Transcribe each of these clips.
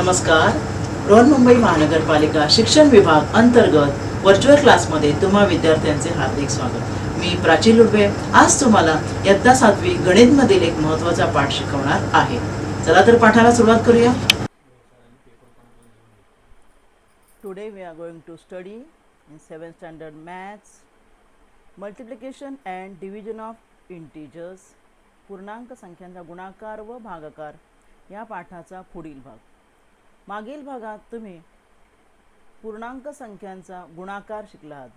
नमस्कार. बृहन्मुंबई महानगरपालिका शिक्षण विभाग अंतर्गत व्हर्च्युअल क्लासमध्ये तुम्हा विद्यार्थ्यांचे हार्दिक स्वागत. मी प्राची लुडवे आज तुम्हाला इयत्ता 7वी गणितमधील एक महत्त्वाचा पाठ शिकवणार आहे. चला तर पाठाला सुरुवात करूया. Today we are going to study in 7th standard maths multiplication and division of integers, पूर्णांक संख्यांचा गुणाकार व भागाकार या पाठाचा पुढील भाग. मागील भागात तुम्ही पूर्णांक संख्यांचा गुणाकार शिकला आहात.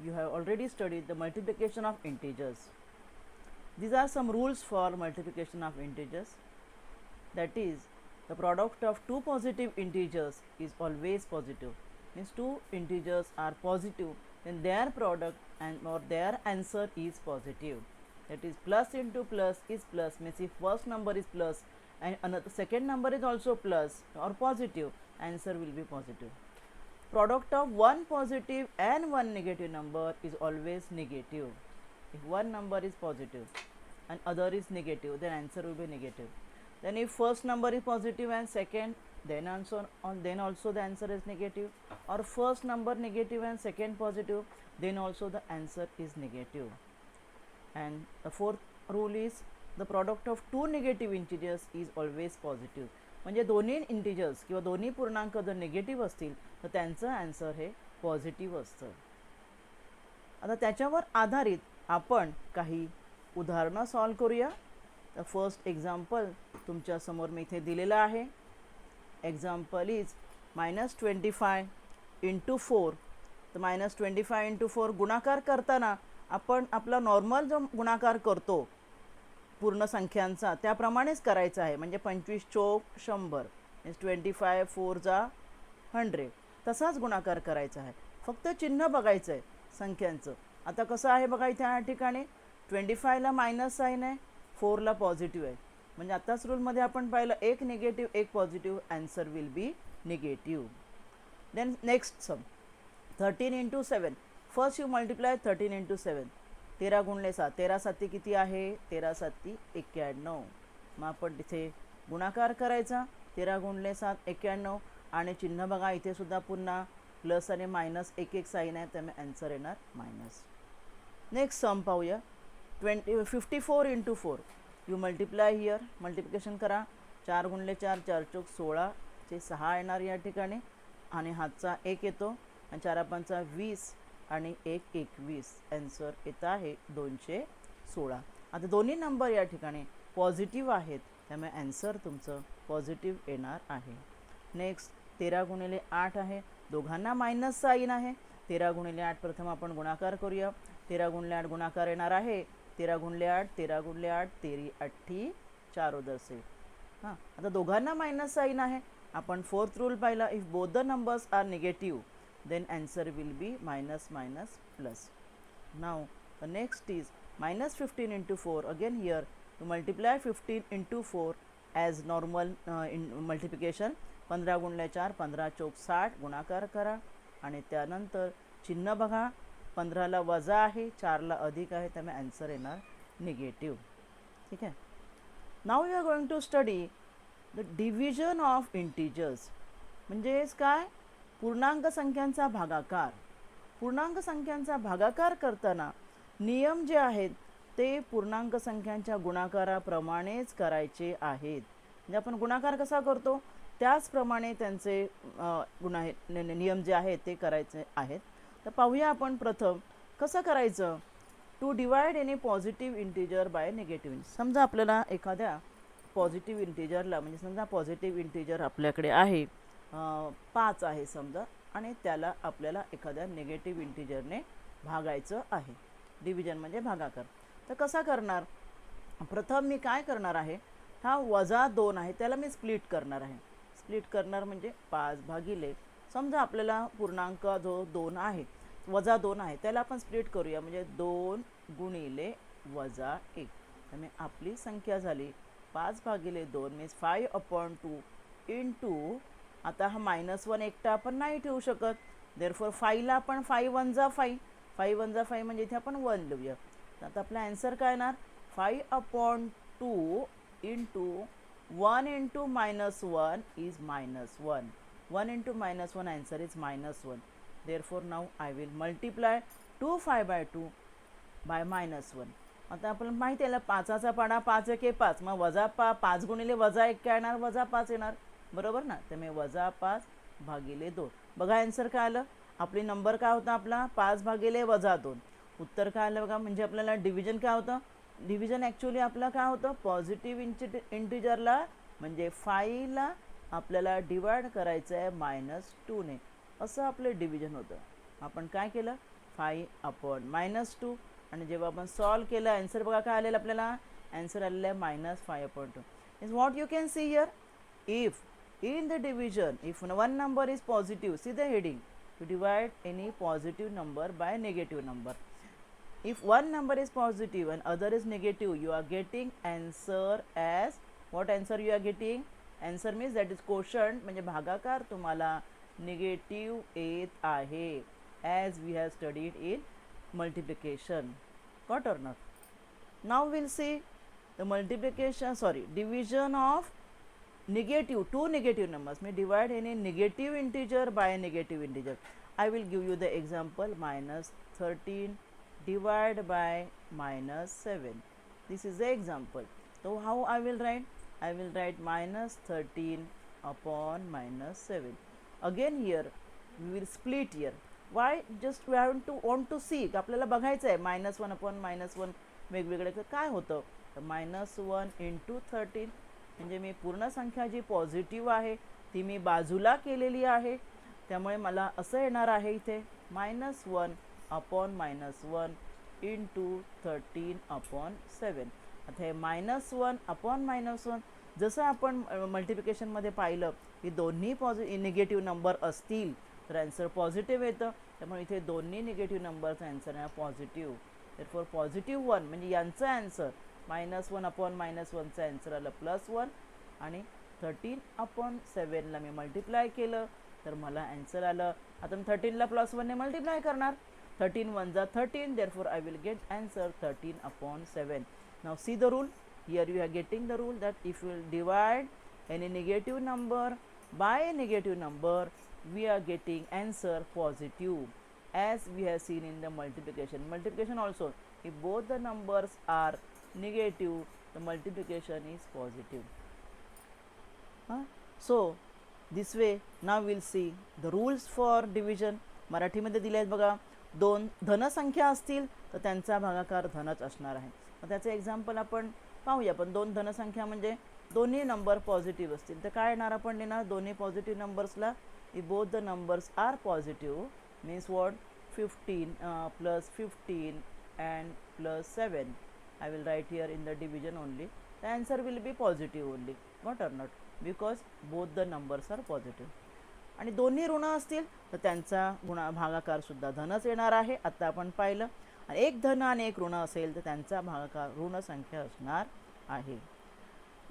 You have already studied the multiplication of integers. These are some rules for multiplication of integers. That is, the product of two positive integers is always positive. Means two integers are positive, then their product or their answer is positive. That is, plus into plus is plus. Means if first number is plus and another second number is also plus or positive, answer will be positive. Product of one positive and one negative number is always negative. If one number is positive and other is negative, then answer will be negative. Then if first number is positive and second, then also the answer is negative. Or first number negative and second positive, then also the answer is negative. And the fourth rule is the product of two negative integers is always positive. म्हणजे दोन्ही integers किंवा दोन्ही पूर्णांक जर negative असतील तर त्यांचं answer हे पॉझिटिव्ह असतं. आता त्याच्यावर आधारित आपण काही उदाहरणं सॉल्व करूया. द फर्स्ट एक्झाम्पल तुमच्या समोर मी इथे दिलेलं आहे. Example is -25 × 4. तर -25 × 4 गुणाकार करताना आपण आपला नॉर्मल जो गुणाकार करतो पूर्ण संख्यांचा त्याप्रमाणेच करायचा आहे. म्हणजे 25 चौक 100, 25 4 जा 100, तसाच गुणाकार करायचा आहे. फक्त चिन्ह बघायचं आहे संख्यांचं. आता कसं आहे बघा, इथे या ठिकाणी 25ला मायनस साईन आहे, 4ला पॉझिटिव्ह आहे. म्हणजे आताच रूलमध्ये आपण पाहिलं एक निगेटिव्ह एक positive, answer will be negative. Then next sum 13 × 7. First you multiply 13 × 7. 13 × 7, 13 7 किती आहे, 13 7 91. मग आपण तिथे गुणाकार करायचा. 13 × 7 91 आणि चिन्ह बघा इथे सुद्धा पुन्हा प्लस आणि मायनस एक एक साईन आहे, त्यामुळे आन्सर येणार मायनस. नेक्स्ट सम पाहूया. 54 × 4. यू मल्टिप्लाय हिअर, मल्टिप्लिकेशन करा. 4 × 4 4 चौक 16 चे 6 येणार या ठिकाणी आणि हातचा 1 येतो आणि 4 5 20 आणि 1 21. आन्सर येत आहे 216. आता दोन्ही नंबर या ठिकाणी पॉझिटिव्ह आहेत, त्यामुळे आन्सर तुमचं पॉझिटिव्ह येणार आहे. नेक्स्ट 13 × 8 आहे. दोघांना मायनस साईन आहे. 13 × 8 प्रथम आपण गुणाकार करूया. 13 × 8 गुणाकार येणार आहे 13 × 8 13 × 8 13 8 4 उधर से. हां, आता दोघांना मायनस साईन आहे. आपण फोर्थ रूल पाहिला. If both the numbers are negative, then answer will be minus minus plus. Now the next is -15 × 4. Again here to multiply 15 × 4 as normal in multiplication. 15 × 4 15 चौक 60 गुणाकार करा आणि त्यानंतर चिन्ह बघा. 15ला वजा आहे, 4ला अधिक आहे, त्यामुळे आन्सर येणार निगेटिव्ह. ठीक आहे. Now we are going to study the division of integers. म्हणजेच काय, पूर्णांक संख्यांचा भागाकार. पूर्णांक संख्यांचा भागाकार करताना नियम जे आहेत ते पूर्णांक संख्यांच्या गुणाकाराप्रमाणेच करायचे आहेत. म्हणजे आपण गुणाकार कसा करतो त्याचप्रमाणे त्यांचे नियम जे आहेत ते करायचे आहेत. तर पाहूया आपण प्रथम कसं करायचं. To divide any positive integer by negative. समजा आपल्याला एखाद्या पॉझिटिव्ह इंटिजरला, म्हणजे समजा पॉझिटिव्ह इंटिजर आपल्याकडे आहे 5 आहे समजा, आणि त्याला आपल्याला एखाद्या निगेटिव्ह इंटिजरने भागायचं आहे. डिव्हिजन म्हणजे भागाकार. तर कसा करणार, प्रथम मी काय करणार आहे, हा -2 आहे त्याला मी स्प्लिट करणार आहे. स्प्लिट करणार म्हणजे 5 भागिले, समजा आपल्याला पूर्णांक जो 2 आहे -2 आहे त्याला आपण स्प्लिट करूया. म्हणजे 2 × -1. त्यामुळे आपली संख्या झाली 5 भागिले 2 मीन्स 5/2 इंटू. आता हा -1 एकटा आपण नाही ठेवू शकत, देअरफॉर 5ला आपण 5 1 जा 5, 5 1 जा 5 म्हणजे इथे आपण 1 लिहूया. आता आपला आन्सर काय येणार 5/2 into 1 into minus 1 is minus 1. 1 into minus 1 answer is minus 1. Therefore now I will multiply 2 5 by 2 by minus 1. आता आपल्याला माहिती आहे पाचाचा पाडा 5 1 5, मग वजा 5 गुणिले वजा 1 काय येणार, वजा 5 येणार, बरोबर ना. त्यामुळे वजा 5 भागिले 2. बघा आन्सर काय आलं, आपली नंबर काय होता आपला 5 भागिले वजा 2. उत्तर काय आलं बघा. म्हणजे आपल्याला डिव्हिजन काय होतं, डिव्हिजन ॲक्च्युली आपलं काय होतं, पॉझिटिव्ह इंटिजरला म्हणजे 5 ला आपल्याला डिवाइड करायचं आहे -2ने, असं आपलं डिव्हिजन होतं. आपण काय केलं 5 अपॉन -2, आणि जेव्हा आपण सॉल्व केलं आन्सर बघा काय आलेलं आपल्याला, आन्सर आलेलं आहे -5/2. Is what you can see here. If in the division, if one number is positive, see the heading, to divide any positive number by negative number. If one number is positive and other is negative, you are getting answer as what answer you are getting. Answer means that is quotient, म्हणजे भागाकार तुम्हाला negative येत आहे, as we have studied in multiplication. Got or not? Now we'll see the multiplication, division of negative, two negative numbers may divide any negative integer by a negative integer. I will give you the example, -13 divided by -7. This is the example. So how I will write, I will write -13 upon -7. Again here we will split here. Why? Just we have to want to see, आपल्याला बघायचं आहे -1 upon -1 वेगवेगळे काय होतं. तर -1 into 13, म्हणजे मी पूर्ण संख्या जी पॉझिटिव्ह आहे ती मी बाजूला केलेली आहे, त्यामुळे मला असं येणार आहे इथे -1 upon -1 into 13 upon 7. आता हे -1 upon -1 जसं आपण मल्टिप्लिकेशनमध्ये पाहिलं की दोन्ही निगेटिव्ह नंबर असतील तर आन्सर पॉझिटिव्ह येतं, त्यामुळे इथे दोन्ही निगेटिव्ह नंबरचा आन्सर आहे पॉझिटिव्ह. तherefore +1 म्हणजे यांचं आन्सर -1 upon -1चा आन्सर आलं +1, आणि 13 upon 7 ला मी मल्टिप्लाय केलं तर मला आन्सर आलं. आता मी 13 ला +1 ने मल्टिप्लाय करणार, 13 1 जा 13, therefore I will get answer 13 upon 7. Now see the rule, here you are getting the rule that if you will divide any negative number by a negative number, we are getting answer positive, as we have seen in the multiplication also. If both the numbers are negative, the multiplication is positive. So this way now we'll see the rules for division. मराठीमध्ये दिले आहेत बघा, दोन धनसंख्या असतील तर त्यांचा भागाकार धनच असणार आहे. मग त्याचं एक्झाम्पल आपण पाहूया. पण दोन धनसंख्या म्हणजे दोन्ही नंबर पॉझिटिव्ह असतील तर काय येणार, आपण लिहिणार दोन्ही पॉझिटिव्ह नंबर्सला. If both the numbers are positive means what 15 +15 and +7. I will write here in the division only. The answer will be positive only. Got or not? Because both the numbers are positive. आणि दोन्ही ऋण असतील तर त्यांचा भागाकार सुद्धा धनच येणार आहे, आता आपण पाहिलं. आणि एक धन आणि एक ऋण असेल तर त्यांचा भागाकार ऋण संख्या असणार आहे.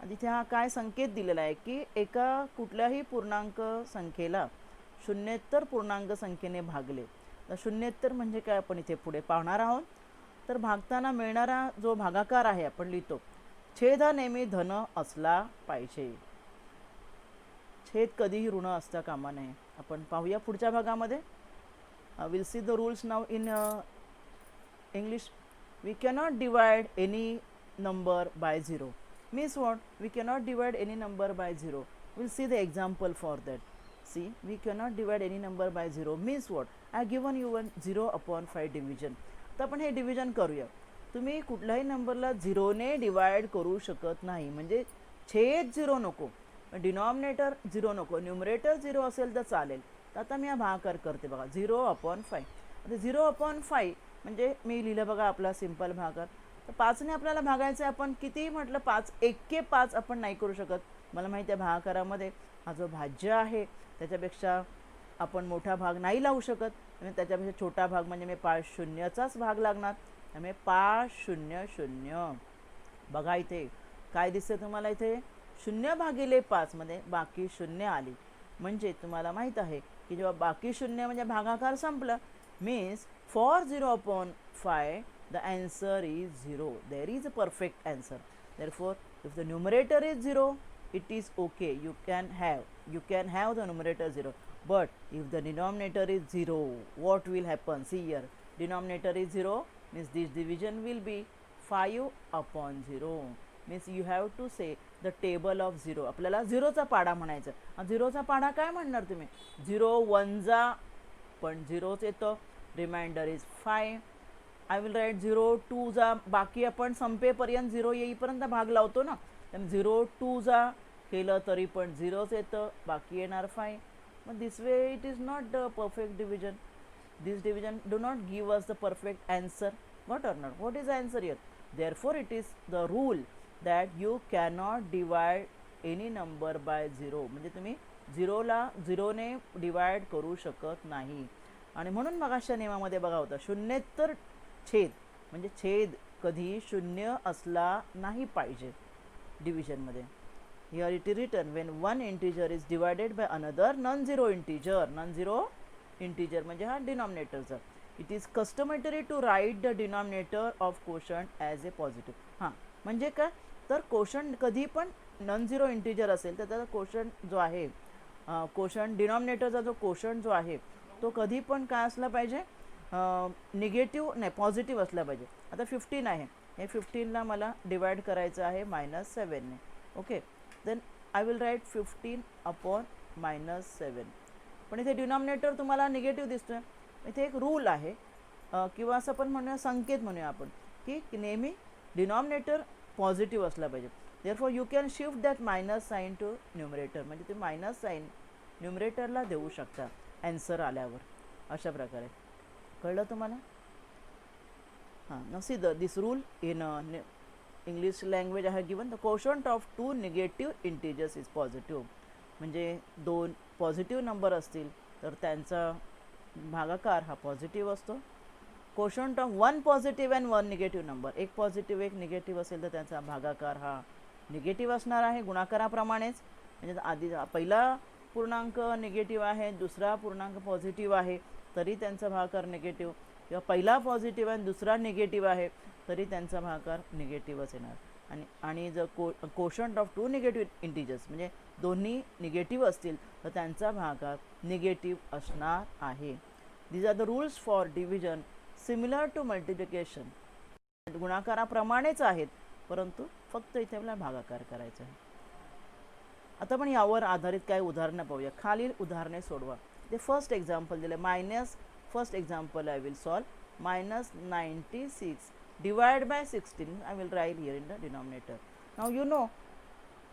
आणि इथे हा काय संकेत दिलेला आहे की एका कुठल्याही पूर्णांक संख्येला शून्येतर पूर्णांक संख्येने भागले तर शून्येतर म्हणजे काय आपण इथे पुढे पाहणार आहोत. तर भागताना मिळणारा जो भागाकार आहे आपण लिहितो, छेद हा नेहमी धन असला पाहिजे, छेद कधीही ऋण असता कामा नये. आपण पाहूया पुढच्या भागामध्ये. Will see the rules now in English. We cannot divide any number by 0. Means what, we cannot divide any number by 0. Will see the example for that. See, we cannot divide any number by 0 means what, I given you 0/5 division. तर आपण हे division करूया. तुम्ही कुठल्याही नंबरला 0ने divide करू शकत नाही, म्हणजे छेद 0 नको, डिनॉमिनेटर 0 नको, न्यूमरेटर 0 असेल तर चालेल. तर आता मी हा भागाकार करते बघा 0/5. आता 0/5 म्हणजे मी लिहिलं बघा आपला सिंपल भागाकार. तर 5ने आपल्याला भागायचं आहे. आपण किती म्हटलं 5 1 5 आपण नाही करू शकत. मला माहिती आहे भागाकारामध्ये हा जो भाज्य आहे त्याच्यापेक्षा आपण मोठा भाग नाही लावू शकत, म्हणजे त्याच्यापेक्षा छोटा भाग म्हणजे मी 5 शून्यचाच भाग लागणार. त्यामुळे 5 0 0. बघा इथे काय दिसतं तुम्हाला, इथे 0/5 मध्ये बाकी शून्य आली, म्हणजे तुम्हाला माहीत आहे की जेव्हा बाकी शून्य म्हणजे भागाकार संपला, means for 0/5 the answer is 0. There is a perfect answer. Therefore if the numerator is 0 it is okay, you can have the numerator 0. But if the denominator is 0, what will happen? See here, denominator is 0 means this division will be 5 upon 0. means you have to say the table of 0. आपल्याला 0 चा पाडा म्हणायचं. 0 चा पाडा काय म्हणणार तुम्ही? 0 1 जा पण 0च येतं, remainder is 5. I will write 0 2 जा, बाकी आपण संपेपर्यंत 0 येईपर्यंत भाग लावतो ना, तर 0 2 जा केलं तरी पण 0च येतं, बाकी येणार 5. मग this way it is not the perfect division. This division do not give us the perfect answer. What or not, what is answer here? Therefore it is the rule that you cannot divide any number by 0. म्हणजे तुम्ही 0ला 0ने divide करू शकत नाही. आणि म्हणून मगाच्या नियमामध्ये बघा होता शून्येतर छेद, म्हणजे छेद कधी शून्य असला नाही पाहिजे डिव्हिजनमध्ये. Here it is written when one integer is divided by another non zero integer. Non zero integer म्हणजे हा डिनॉमिनेटरचा. It is customary to write the denominator of quotient as a positive. हां, म्हणजे काय तर कोशंट कधी पण नॉन झिरो इंटीजर असेल तर त्याचा कोशंट जो आहे, कोशंट डिनॉमिनेटरचा जो कोशंट जो आहे तो कधी पण काय असला पाहिजे, निगेटिव्ह नाही पॉझिटिव्ह असला पाहिजे. आता 15 आहे, हे 15ला मला डिवाइड करायचं आहे -7ने. Okay, then I will write 15 upon -7. पण इथे डिनॉमिनेटर तुम्हाला निगेटिव्ह दिसतोय. इथे एक रूल आहे किंवा असं पण म्हणूया, संकेत म्हणूया आपण, की नेहमी डिनॉमिनेटर पॉझिटिव्ह असला पाहिजे. Therefore you can shift that minus sign to numerator. म्हणजे ते मायनस साईन न्यूमरेटरला देऊ शकता ॲन्सर आल्यावर. अशा प्रकारे कळलं तुम्हाला? हां, now see this rule in English language I have given the quotient of two negative integers is positive. म्हणजे दोन पॉझिटिव्ह नंबर असतील तर त्यांचा भागाकार हा पॉझिटिव्ह असतो. quotient of one positive and one negative number, एक पॉझिटिव्ह एक निगेटिव्ह असेल तर त्यांचा भागाकार हा निगेटिव्ह असणार आहे गुणाकाराप्रमाणेच. म्हणजे आधी पहिला पूर्णांक निगेटिव्ह आहे, दुसरा पूर्णांक पॉझिटिव्ह आहे तरी त्यांचा भागाकार निगेटिव्ह, किंवा पहिला पॉझिटिव्ह आणि दुसरा निगेटिव्ह आहे तरी त्यांचा भागाकार निगेटिव्हच येणार. आणि जर quotient of two negative integers म्हणजे दोन्ही निगेटिव्ह असतील तर त्यांचा भागाकार निगेटिव्ह असणार आहे. These are the rules for division similar to multiplication. गुणाकाराप्रमाणेच आहेत परंतु फक्त इथे आपल्याला भागाकार करायचा आहे. आता आपण यावर आधारित काही उदाहरणं पाहूया. खालील उदाहरणे सोडवा. ते फर्स्ट एक्झाम्पल दिले first example I will solve -96 divide by 16. I will right here in the denominator. Now you know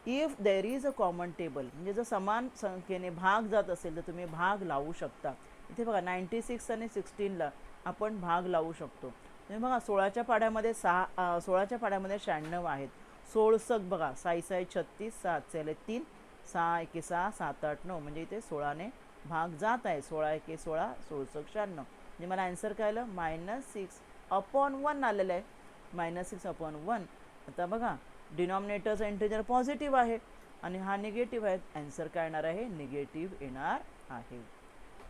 if there is a common table, म्हणजे जर समान संख्येने भाग जात असेल तर तुम्ही भाग लावू शकता. इथे बघा 96 आणि 16ला आपण भाग लावू शकतो. तुम्ही बघा 16च्या पाड्यामध्ये 16च्या पाड्यामध्ये 96 आहेत. 16 बघा 6 6 36, 7 6 3, 6 1 6, 7 8 9, म्हणजे इथे 16ने भाग जात आहे. 16 1 16, 16 96. म्हणजे मला आन्सर काय आलं -6 अपॉन 1 आलेलं आहे. -6 अपॉन 1. आता बघा डिनॉमिनेटरचा इंटिजर पॉझिटिव्ह आहे आणि हा निगेटिव्ह आहे. आन्सर काय येणार आहे? निगेटिव्ह येणार आहे.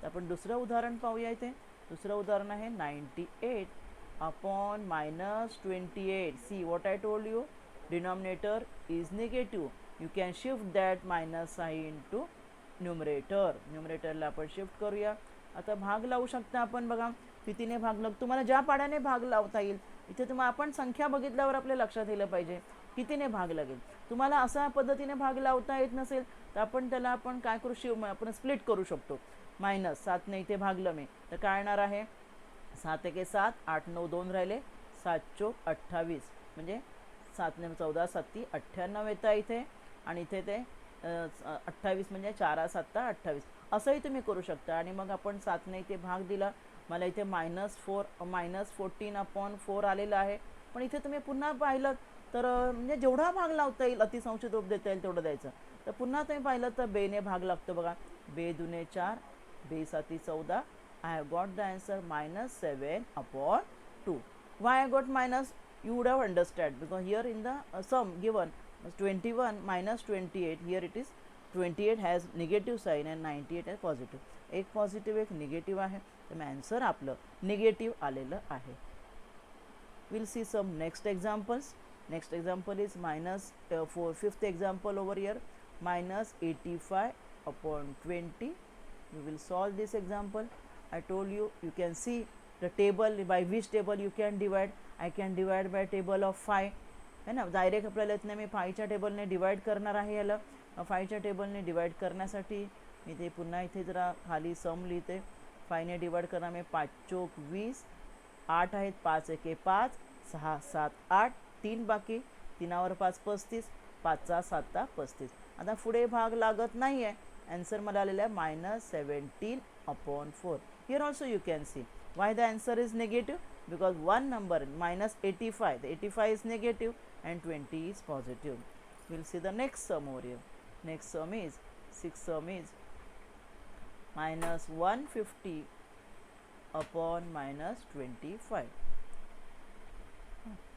तर आपण दुसरं उदाहरण पाहूया. इथे दुसरं उदाहरण आहे 98 upon -28. See what I told you, denominator is negative. You can shift that minus sign to numerator. न्यूमरेटरला आपण शिफ्ट करूया. आता भाग लावू शकता आपण. बघा कितीने भाग लाव, तुम्हाला ज्या पाड्याने भाग लावता येईल. इथे तुम्हाला आपण संख्या बघितल्यावर आपल्या लक्षात येलं पाहिजे कितीने भाग लागेल. तुम्हाला अशा पद्धतीने भाग लावता येत नसेल तर आपण त्याला आपण काय करू, आपण स्प्लिट करू शकतो. -7ने इथे भागलं मी तर काय येणार आहे 7 1 7, 8 9 2 राहिले, 7 4 28. म्हणजे 7 ने 14 7 98 येतं इथे. आणि इथे ते 28 म्हणजे 4 7 28 असंही तुम्ही करू शकता. आणि मग आपण 7ने इथे भाग दिला. मला इथे -14 अपॉन 4 आलेलं आहे. पण इथे तुम्ही पुन्हा पाहिलं तर म्हणजे जेवढा भाग लावता येईल अतिसंक्षिप्त रूप देता येईल तेवढं द्यायचं. तर पुन्हा तुम्ही पाहिलं तर बेने भाग लागतो. बघा बे दुने 4, बे 7 14. I have got the answer -7 upon 2. Why I got minus? You would have understood because here in the sum given 21 -28. Here it is 28 has negative sign and 98 has positive. एक पॉझिटिव्ह एक निगेटिव्ह आहे. तर answer आपलं negative आलेलं आहे. We'll see some next examples. Next example is -4. Fifth example over here minus 85 upon 20. We will solve this example. I told you, you can see the table, by which table you can divide. I can divide by table of 5 है ना. Direct आपल्याला इथनं मी 5च्या टेबलने divide करणार आहे. याला 5च्या टेबलने divide करण्यासाठी मी ते पुन्हा इथे जरा खाली सम लिहिते. 5ने डिवाइड करणार मी 5 चोक 20, 8 आहेत, 5 एके 5, 6 7 8, 3 बाकी, 3वर 5 35, 5चा 7 35. आता पुढे भाग लागत नाही आहे. आन्सर मला आलेला आहे -17 upon 4. Here also you can see why the answer is negative, because one number -85, the 85 is negative and 20 is positive. We'll see the next sum over here. Next sum is, sixth sum is -150 upon -25.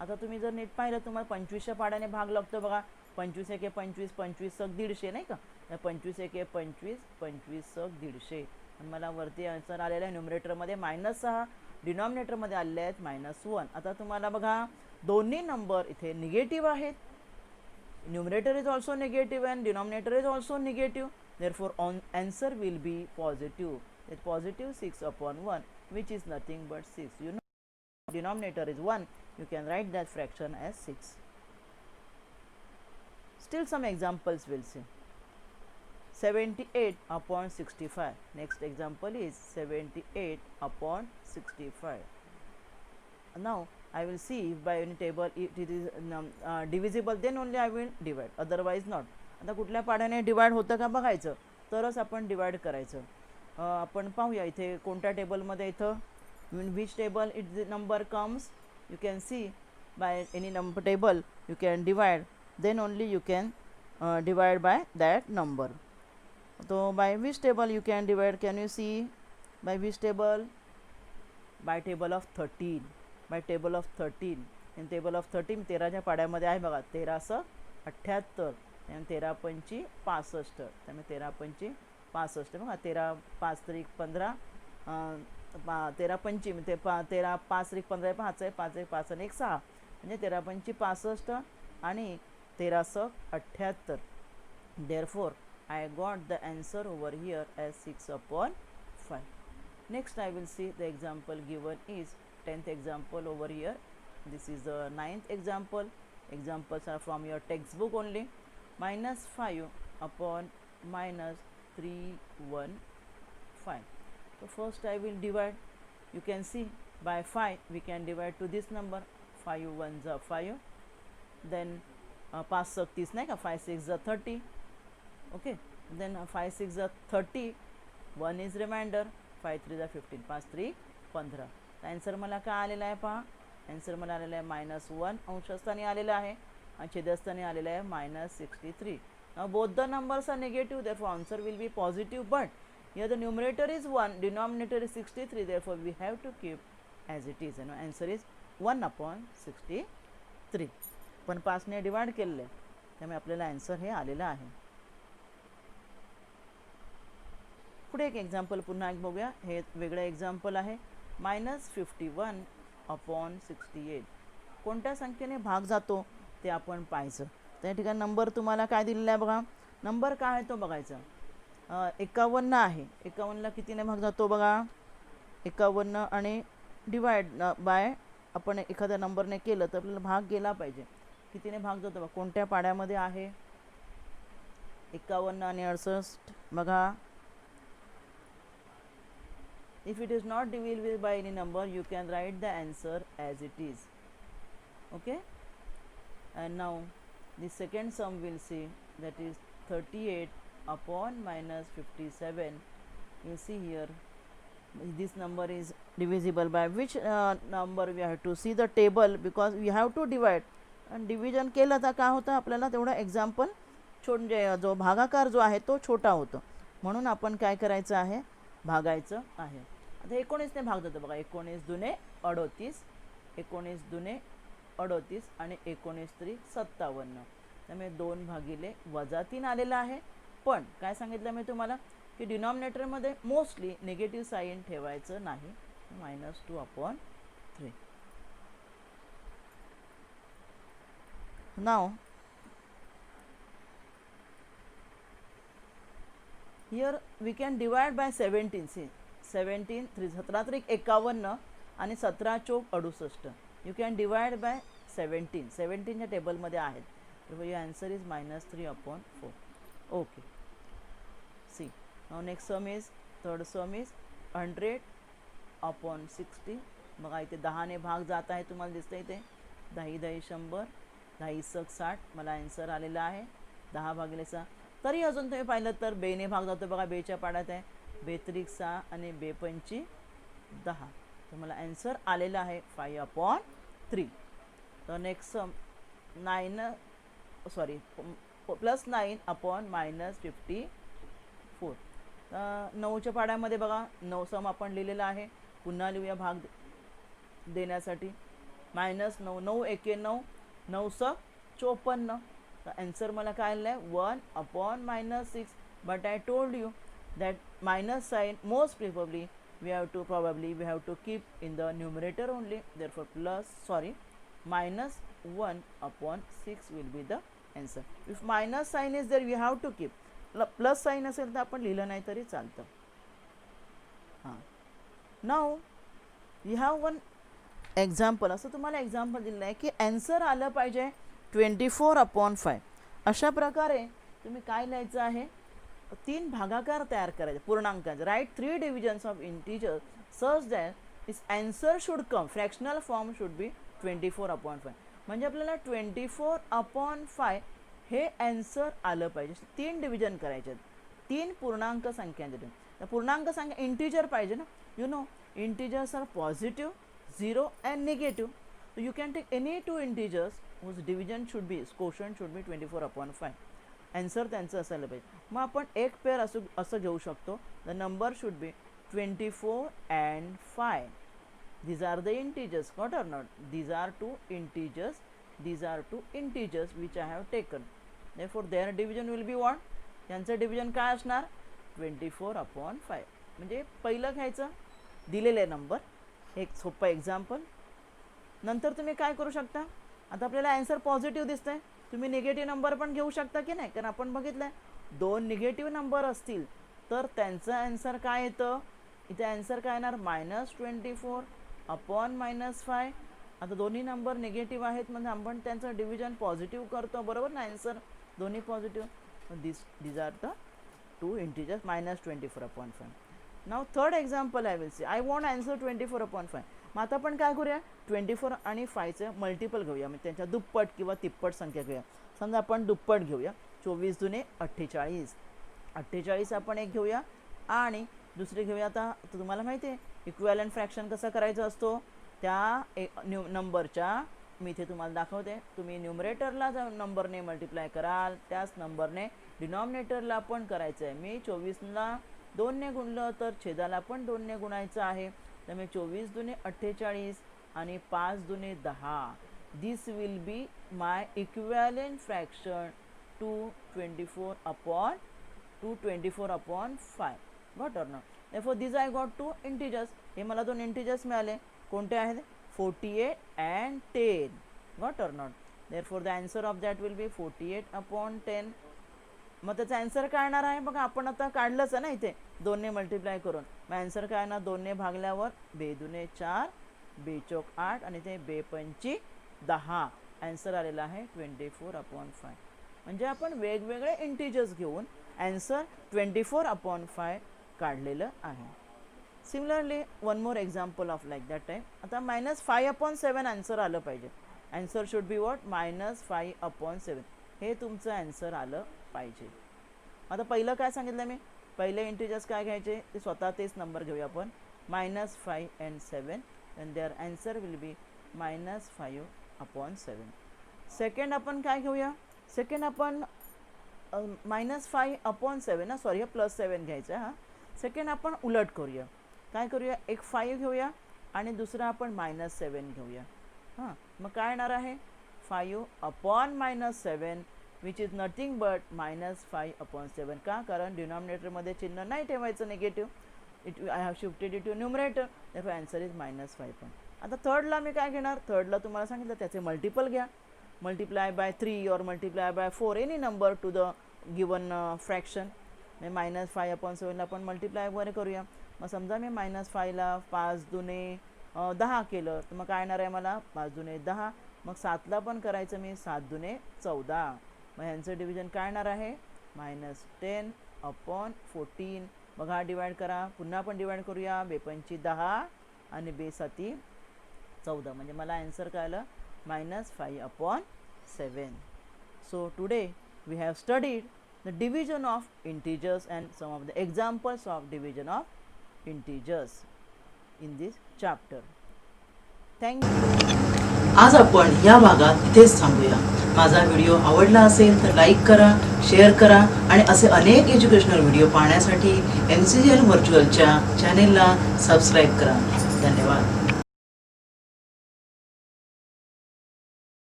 आता तुम्ही जर नीट पाहिलं, तुम्हाला 25च्या पाड्याने भाग लागतो बघा. 25 एके 25, 25 सक 150 नाही का. 25 एके 25, 25 सक 150. आणि मला वरती आन्सर आलेला आहे न्यूमरेटरमध्ये -6, डिनॉमिनेटरमध्ये आलेले आहेत -1. आता तुम्हाला बघा, दोन्ही नंबर इथे निगेटिव्ह आहेत. Numerator is also negative and denominator is also negative. Therefore answer will B positive. It positive 6 upon 1, which is nothing but 6. You know, denominator is 1. You can write that fraction as 6. Still some examples we'll see. 78 upon 65. Next example is 78 upon 65. Now I will see if by any table it is divisible, then only I will divide, otherwise not. आता कुठल्या पाड्याने divide होतं का बघायचं, तरच आपण divide करायचं. आपण पाहूया इथे कोणत्या टेबलमध्ये. इथं which table it the number comes, you can see by any number table you can divide, then only you can divide by that number. So by which table you can divide, can you see? By which table? By table of 13. By table of 13. In table of 13 13च्या पाड्यामध्ये आहे बघा. 13 78, 13 पंची 65, त्यामुळे 13 पंची 65 बघा. 13 5 त्रिक 15, 13 पंची ते 13 5 त्रिक 15 5 आहे, 5 1 5 आणि 1 6, म्हणजे 13 पंची 65 आणि 13 78. Therefore I got the answer over here as 6 upon 5. Next I will see the example given is 10th example over here. This is the 9th example. Examples are from your textbook only. -5 upon -315. So first I will divide. You can see by 5 we can divide to this number. 5 1s are 5. Then 5 सक 30 नाही का. 5 6 are 30. Okay, then 5 6 are 30, 1 is remainder, 5 3 are 15, 5 3 15. Answer मला काय आलेला आहे पहा. Answer मला आलेला आहे -1 अंशस्थानी आलेला आहे आणि छेदस्थानी आलेला आहे -63. Now both the numbers are negative, therefore answer will be positive, but here the numerator is 1, denominator is 63, therefore we have to keep as it is. And answer is 1 upon 63. पण 5ने डिवाइड केलेले, त्यामुळे आपल्याला answer हे आलेलं आहे. पुढे एक example पुन्हा एक बघूया. हे वेगळं एक्झाम्पल आहे. -51 upon 68. कोणत्या संख्येने भाग जातो ते आपण पाहायचं. त्या ठिकाणी नंबर तुम्हाला काय दिलेला आहे बघा. नंबर काय आहे तो बघायचा. 51 आहे. 51ला कितीने भाग जातो बघा. 51 आणि डिवाइड बाय आपण एखाद्या नंबरने केलं तर आपल्याला भाग गेला पाहिजे. कितीने भाग जातो बघा. कोणत्या पाड्यामध्ये आहे 51 आणि 68 बघा. If it is not divisible by any number, you can write the answer as it is. Okay, and now the second sum we'll see, that is 38 upon -57. You see here this number is divisible by which number. We have to see the table because we have to divide, and division केलं तर काय होतं आपल्याला तेवढा example जो भागाकार जो आहे तो छोटा होतो. म्हणून आपण काय करायचं आहे, भागायचं आहे. आता 19ने भाग जातो बघा. 19 दुने 38, 19 दुने 38 आणि 19 त्रिक 57. त्यामुळे 2 भागिले -3 आलेला आहे. पण काय सांगितलं मी तुम्हाला की डिनॉमिनेटरमध्ये मोस्टली निगेटिव्ह साईन ठेवायचं नाही. -2 upon 3. Now here we can divide by 17. See 17 17 3 51 आणि 17 चौक 68. You can divide by 17. 17च्या टेबलमध्ये आहेत. तर your answer is -3/4. Okay. See now next sum is third sum is 100/60. बघा इथे 10ने भाग जात आहे, तुम्हाला दिसतं इथे 10 10 100, 10 60. मला आन्सर आलेला आहे 10 भागिले 6. तरी अजून तुम्ही पाहिलं तर बेने भाग जातो बघा, बेच्या पाड्यात आहे 2 त्रिक 6 आणि 2 पंची 10. तर मला आन्सर आलेला आहे 5/3. तर नेक्स्ट सम 9 सॉरी +9/-54. 9च्या पाड्यामध्ये बघा 9 सम आपण लिहिलेला आहे, पुन्हा लिहूया भाग देण्यासाठी. -9 9 एके 9 9 स 54. तर आन्सर मला काय आलेलं आहे 1/-6. But I told you that minus sign most preferably we have to keep in the numerator only. Therefore -1/6 will be the answer. If minus sign is there, we have to keep. Plus sign असेल तर आपण लिहिलं नाही तरी चालतं. हां, now you have one example. असं तुम्हाला एक्झाम्पल दिलं आहे की आन्सर आलं पाहिजे 24/5. अशा प्रकारे तुम्ही काय लिहायचं आहे, 3 भागाकार तयार करायचे पूर्णांकाचे. Write 3 divisions of integer such that its answer should come, fractional form should be 24/5. म्हणजे आपल्याला 24/5 हे आन्सर आलं पाहिजे. 3 डिव्हिजन करायचे, 3 पूर्णांक संख्यांचे. तर पूर्णांक संख्या इंटीजर पाहिजे ना. You know integers are positive, 0 and negative. So you can take any 2 integers whose division should be, quotient should be 24/5. Answer त्यांचं असायला पाहिजे. मग आपण एक पेअर असं घेऊ शकतो. The number should be 24 and 5. These are the integers, got or not? These are two integers which I have taken. Therefore their division will be what? त्यांचं डिव्हिजन काय असणार 24/5. म्हणजे पहिलं घ्यायचं दिलेले नंबर, एक सोपं एक्झाम्पल. नंतर तुम्ही काय करू शकता, आता आपल्याला आन्सर पॉझिटिव्ह दिसतंय, तुम्ही निगेटिव्ह नंबर पण घेऊ शकता की नाही. कारण आपण बघितलं आहे 2 निगेटिव्ह नंबर असतील तर त्यांचं आन्सर काय येतं, इथे आन्सर काय येणार -24/-5. आता दोन्ही नंबर निगेटिव्ह आहेत म्हणजे आपण त्यांचं डिव्हिजन पॉझिटिव्ह करतो, बरोबर ना. आन्सर दोन्ही positive. these are the 2 integers -24/5. Now third example I will see. I want answer 24/5. मग आता आपण काय करूया 24 आणि 5चे मल्टिपल घेऊया, म्हणजे त्यांच्या दुप्पट किंवा तिप्पट संख्या घेऊया. समजा आपण दुप्पट घेऊया 24 दुने 48. 48 आपण एक घेऊया आणि दुसरी घेऊया. आता तुम्हाला माहिती आहे इक्विव्हॅलंट फ्रॅक्शन कसं करायचं असतो, त्या नंबरच्या मी इथे तुम्हाला दाखवते. तुम्ही न्यूमरेटरला नंबरने मल्टिप्लाय कराल, त्याच नंबरने डिनॉमिनेटरला पण करायचं आहे. मी 24ला 2ने गुणलं तर छेदाला पण 2ने गुणायचं आहे. त्यामुळे 24 दुने 48 आणि 5 दुने 10. This will be my equivalent fraction to 24/5. Got or not. therefore these I got 2 integers. हे मला 2 इंटीजर्स मिळाले. कोणते आहेत 48 and 10. Got or not. therefore the answer of that will be 48/10. मग त्याचा आन्सर काय येणार आहे बघा, आपण आता काढलंच आहे ना इथे 2ने मल्टिप्लाय करून. मग आन्सर काय येणार 2ने भागल्यावर 2 दुने 4, 2 चौक 8 आणि ते 2 पंची 10. आन्सर आलेला आहे 24/5. म्हणजे आपण वेगवेगळे इंटीजर्स घेऊन आन्सर 24/5 काढलेलं आहे. Similarly one more example of like that type. आता -5/7 आन्सर आलं पाहिजे. Answer should be what -5/7. हे तुमचं आन्सर आलं पाहिजे. आता पहिलं काय सांगितलं मी, पहिले इंटीजर्स काय घ्यायचे ते स्वतः तेच नंबर घेऊया आपण -5 and 7 and their answer will be -5/7. Second आपण काय घेऊया, सेकंड आपण -5/7 ना, सॉरी +7 घ्यायचं. हां, सेकंड आपण उलट करूया. काय करूया, एक 5 घेऊया आणि दुसरा आपण -7 घेऊया. हां, मग काय येणार आहे 5/-7 विच इज नथिंग बट -5/7. का, कारण डिनॉमिनेटरमध्ये चिन्ह नाही ठेवायचं निगेटिव्ह. I have shifted it to numerator. therefore answer is -5. आता थर्डला मी काय घेणार, थर्डला तुम्हाला सांगितलं त्याचे मल्टिपल घ्या. मल्टिप्लाय बाय 3 और multiply by 4, any number to the given fraction. मी -5/7ला आपण मल्टिप्लाय वगैरे करूया. मग समजा मी -5ला 5 दुने 10 केलं तर मग काय येणार आहे मला 5 दुने 10. मग 7ला पण करायचं मी 7 दुने 14. मग ह्यांचं डिव्हिजन काय येणार आहे -10/14. मग हा डिवाइड करा, पुन्हा आपण डिवाइड करूया. बेपंची 10 आणि बेसाती 14. म्हणजे मला आन्सर काय आलं -5/7. So today we have studied the division of integers and some of the examples of division of integers in this chapter. Thank you. आज आपण या भागात इथेच थांबूया. माझा व्हिडिओ आवडला असेल तर लाईक करा, शेअर करा आणि असे अनेक एज्युकेशनल व्हिडिओ पाहण्यासाठी MCGL व्हर्च्युअलच्या चॅनेलला सबस्क्राईब करा. धन्यवाद.